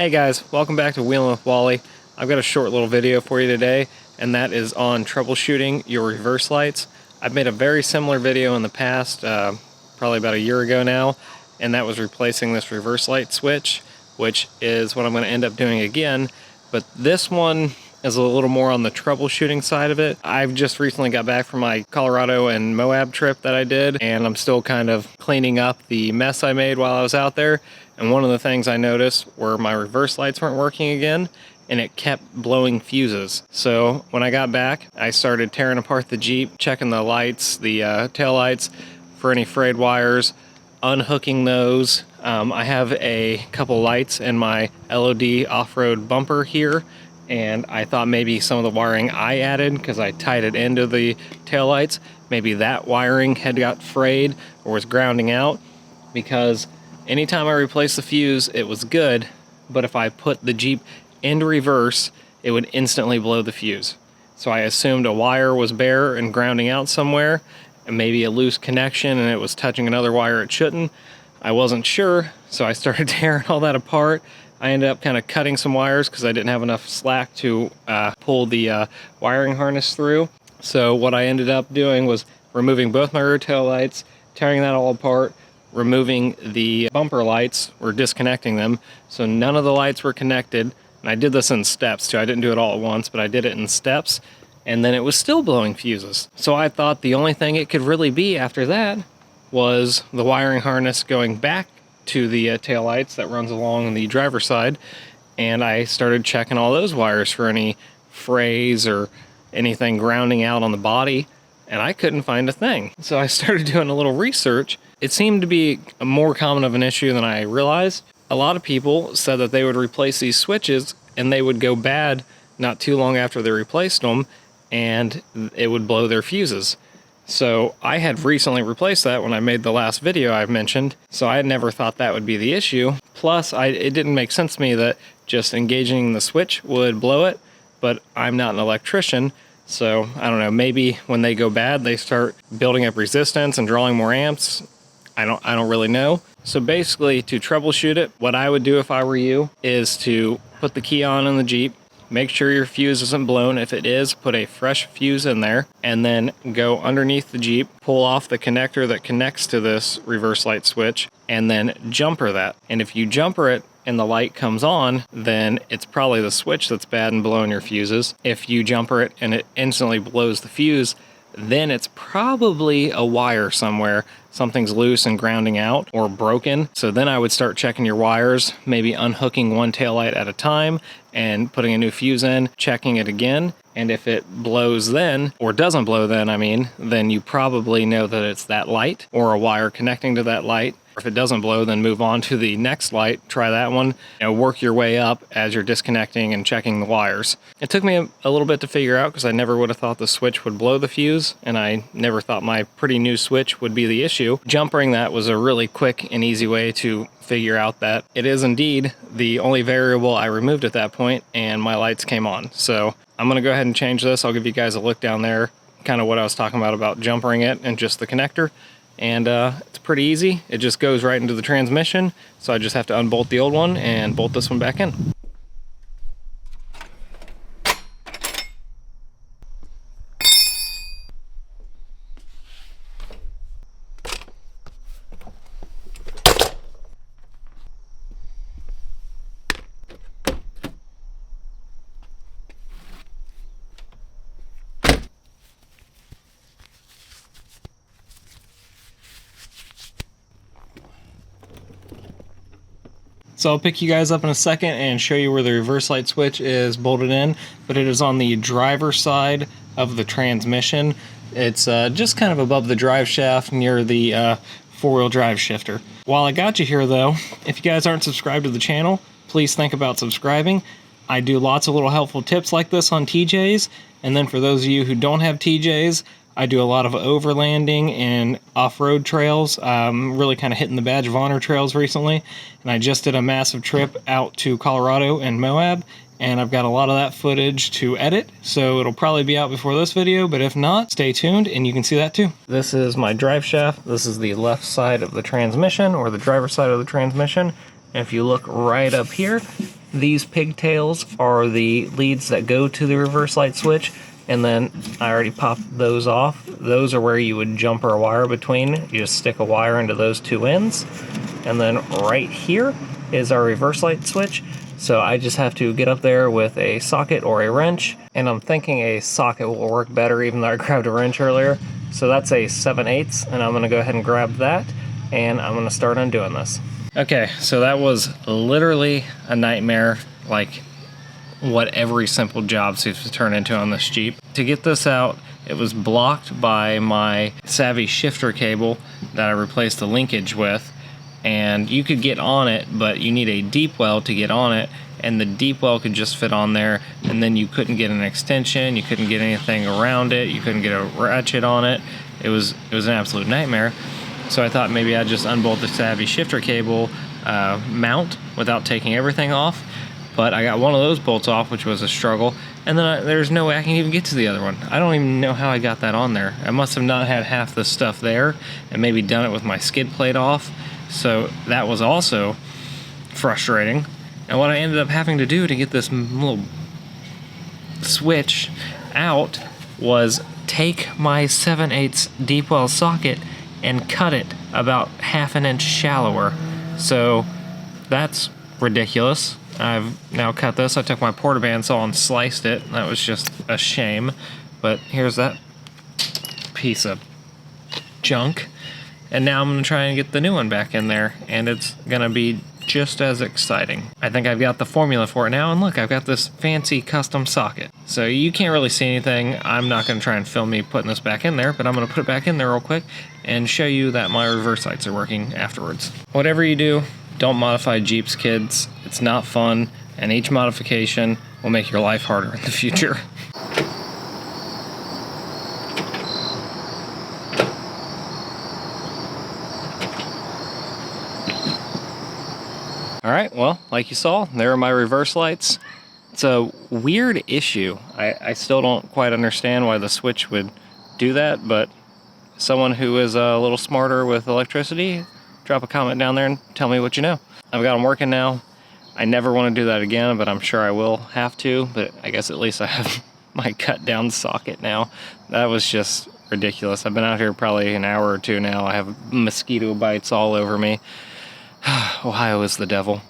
Hey guys, welcome back to Wheelin' with Wally. I've got a short little video for you today, and that is on troubleshooting your reverse lights. I've made a very similar video in the past, probably about a year ago now, and that was replacing this reverse light switch, which is what I'm going to end up doing again. But this one is a little more on the troubleshooting side of it. I've just recently got back from my Colorado and Moab trip that I did, and I'm still kind of cleaning up the mess I made while I was out there. And one of the things I noticed were my reverse lights weren't working again, and it kept blowing fuses. So when I got back, I started tearing apart the Jeep, checking the lights, the tail lights for any frayed wires, unhooking those. I have a couple lights in my LOD off-road bumper here, and I thought maybe some of the wiring I added, because I tied it into the tail lights, maybe that wiring had got frayed or was grounding out, because anytime I replaced the fuse, it was good, but if I put the Jeep into reverse, it would instantly blow the fuse. So I assumed a wire was bare and grounding out somewhere, and maybe a loose connection and it was touching another wire it shouldn't. I wasn't sure, so I started tearing all that apart. I ended up kind of cutting some wires because I didn't have enough slack to pull the wiring harness through. So what I ended up doing was removing both my rear tail lights, tearing that all apart, removing the bumper lights, or disconnecting them, so none of the lights were connected. And I did this in steps too. I didn't do it all at once, but I did it in steps, and then it was still blowing fuses. So I thought the only thing it could really be after that was the wiring harness going back to the tail lights that runs along the driver's side, and I started checking all those wires for any frays or anything grounding out on the body, and I couldn't find a thing. So I started doing a little research. It seemed to be more common of an issue than I realized. A lot of people said that they would replace these switches and they would go bad not too long after they replaced them, and it would blow their fuses. So I had recently replaced that when I made the last video I've mentioned, so I had never thought that would be the issue. Plus, it didn't make sense to me that just engaging the switch would blow it, but I'm not an electrician, so I don't know, maybe when they go bad they start building up resistance and drawing more amps. I don't really know. So basically, to troubleshoot it, what I would do if I were you is to put the key on in the Jeep, make sure your fuse isn't blown. If it is, put a fresh fuse in there, and then go underneath the Jeep, pull off the connector that connects to this reverse light switch, and then jumper that. And if you jumper it and the light comes on, then it's probably the switch that's bad and blowing your fuses. If you jumper it and it instantly blows the fuse, then it's probably a wire somewhere. Something's loose and grounding out or broken. So then I would start checking your wires, maybe unhooking one taillight at a time and putting a new fuse in, checking it again. And if it blows then, or doesn't blow then, then you probably know that it's that light or a wire connecting to that light. If it doesn't blow, then move on to the next light, try that one, work your way up as you're disconnecting and checking the wires. It took me a little bit to figure out because I never would have thought the switch would blow the fuse, and I never thought my pretty new switch would be the issue. Jumpering that was a really quick and easy way to figure out that it is indeed the only variable I removed at that point, and my lights came on. So I'm going to go ahead and change this. I'll give you guys a look down there, kind of what I was talking about jumpering it and just the connector. And it's pretty easy. It just goes right into the transmission, so I just have to unbolt the old one and bolt this one back in. So I'll pick you guys up in a second and show you where the reverse light switch is bolted in, but it is on the driver's side of the transmission. It's just kind of above the drive shaft near the four-wheel drive shifter. While I got you here though, if you guys aren't subscribed to the channel, please think about subscribing. I do lots of little helpful tips like this on TJs, and then for those of you who don't have TJs, I do a lot of overlanding and off-road trails, really kind of hitting the Badge of Honor trails recently, and I just did a massive trip out to Colorado and Moab, and I've got a lot of that footage to edit, so it'll probably be out before this video, but if not, stay tuned and you can see that too. This is my drive shaft. This is the left side of the transmission, or the driver's side of the transmission, and if you look right up here, These pigtails are the leads that go to the reverse light switch, and then I already popped those off. Those are where you would jumper a wire between. You just stick a wire into those two ends, and then right here is our reverse light switch. So I just have to get up there with a socket or a wrench, and I'm thinking a socket will work better even though I grabbed a wrench earlier. So that's a 7/8, and I'm gonna go ahead and grab that, and I'm gonna start undoing this. Okay, so that was literally a nightmare, like what every simple job seems to turn into on this Jeep. To get this out, it was blocked by my Savvy shifter cable that I replaced the linkage with, and you could get on it, but you need a deep well to get on it, and the deep well could just fit on there, and then you couldn't get an extension, you couldn't get anything around it, you couldn't get a ratchet on it. It was an absolute nightmare. So I thought maybe I'd just unbolt the Savvy shifter cable mount without taking everything off, but I got one of those bolts off, which was a struggle, and then there's no way I can even get to the other one. I don't even know how I got that on there. I must have not had half the stuff there, and maybe done it with my skid plate off, so that was also frustrating. And what I ended up having to do to get this little switch out was take my 7/8 deep well socket and cut it about ½ an inch shallower. So that's ridiculous. I've now cut this. I took my portaband saw and sliced it. That was just a shame. But here's that piece of junk. And now I'm going to try and get the new one back in there, and it's going to be just as exciting. I think I've got the formula for it now, and look, I've got this fancy custom socket. So you can't really see anything. I'm not going to try and film me putting this back in there, but I'm going to put it back in there real quick and show you that my reverse lights are working afterwards. Whatever you do, don't modify Jeeps, kids. It's not fun, and each modification will make your life harder in the future. Alright, well, like you saw, there are my reverse lights. It's a weird issue. I still don't quite understand why the switch would do that, but someone who is a little smarter with electricity, drop a comment down there and tell me what you know. I've got them working now. I never want to do that again, but I'm sure I will have to, but I guess at least I have my cut down socket now. That was just ridiculous. I've been out here probably an hour or two now. I have mosquito bites all over me. Ohio is the devil.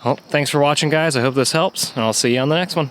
Well, thanks for watching, guys. I hope this helps, and I'll see you on the next one.